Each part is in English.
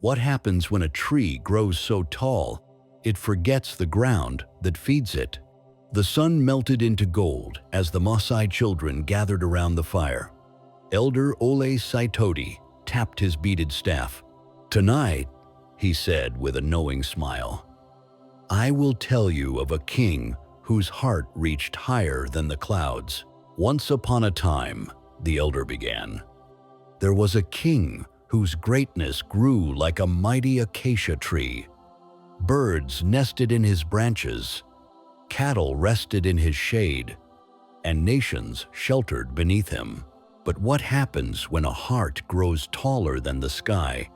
What happens when a tree grows so tall, it forgets the ground that feeds it? The sun melted into gold as the Maasai children gathered around the fire. Elder Ole Saitoti tapped his beaded staff. "Tonight," he said with a knowing smile, "I will tell you of a king whose heart reached higher than the clouds. Once upon a time," the elder began, "there was a king whose greatness grew like a mighty acacia tree. Birds nested in his branches, cattle rested in his shade, and nations sheltered beneath him. But what happens when a heart grows taller than the sky,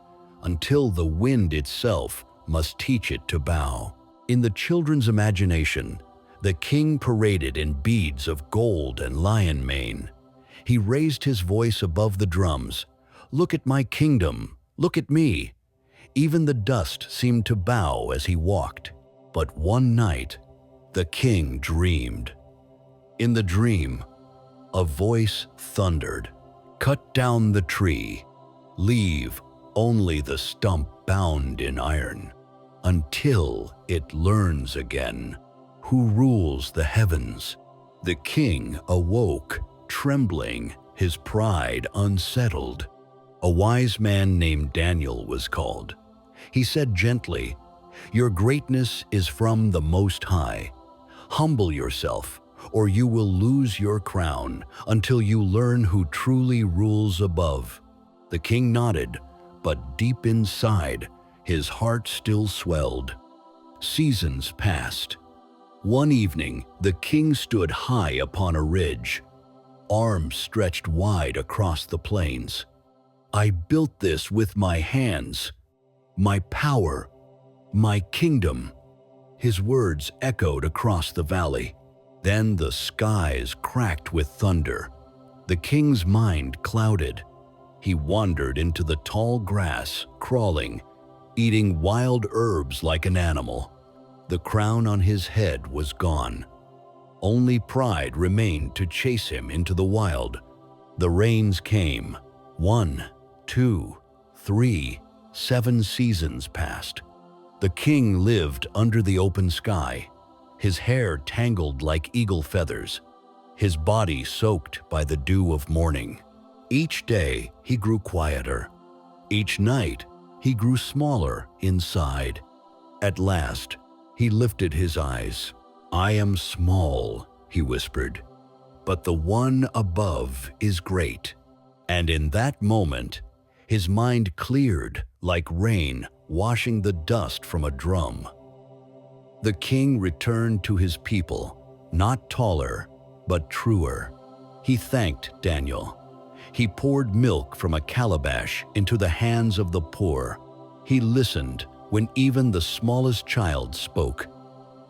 until the wind itself must teach it to bow?" In the children's imagination, the king paraded in beads of gold and lion mane. He raised his voice above the drums. "Look at my kingdom, look at me." Even the dust seemed to bow as he walked. But one night, the king dreamed. In the dream, a voice thundered, "Cut down the tree, leave only the stump bound in iron, until it learns again who rules the heavens." The king awoke, trembling, his pride unsettled. A wise man named Daniel was called. He said gently, "Your greatness is from the Most High. Humble yourself, or you will lose your crown until you learn who truly rules above." The king nodded, but deep inside, his heart still swelled. Seasons passed. One evening, the king stood high upon a ridge, arms stretched wide across the plains. "I built this with my hands, my power, my kingdom." His words echoed across the valley. Then the skies cracked with thunder. The king's mind clouded. He wandered into the tall grass, crawling, eating wild herbs like an animal. The crown on his head was gone. Only pride remained to chase him into the wild. The rains came. 1, 2, 3, 7 seasons passed. The king lived under the open sky, his hair tangled like eagle feathers, his body soaked by the dew of morning. Each day he grew quieter. Each night he grew smaller inside. At last, he lifted his eyes. "I am small," he whispered, "but the one above is great." And in that moment, his mind cleared like rain washing the dust from a drum. The king returned to his people, not taller, but truer. He thanked Daniel. He poured milk from a calabash into the hands of the poor. He listened when even the smallest child spoke.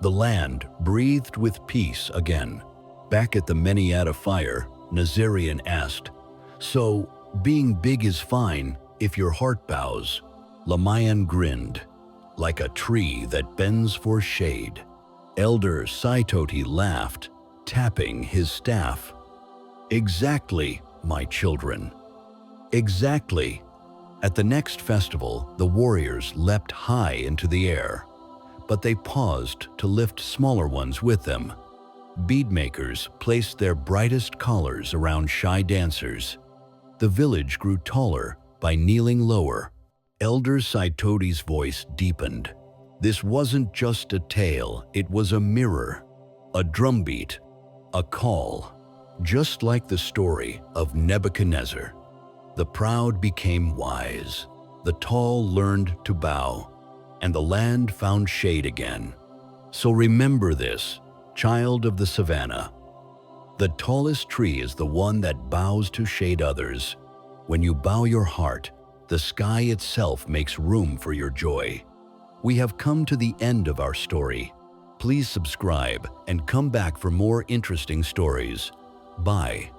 The land breathed with peace again. Back at the Meniata fire, Nazarian asked, "So, being big is fine if your heart bows?" Lamayan grinned, "Like a tree that bends for shade." Elder Saitoti laughed, tapping his staff. "Exactly, my children. Exactly." At the next festival, the warriors leapt high into the air, but they paused to lift smaller ones with them. Beadmakers placed their brightest collars around shy dancers. The village grew taller by kneeling lower. Elder Saitoti's voice deepened. This wasn't just a tale, it was a mirror, a drumbeat, a call. Just like the story of Nebuchadnezzar, the proud became wise, the tall learned to bow, and the land found shade again. So remember this, child of the savannah. The tallest tree is the one that bows to shade others. When you bow your heart, the sky itself makes room for your joy. We have come to the end of our story. Please subscribe and come back for more interesting stories. Bye.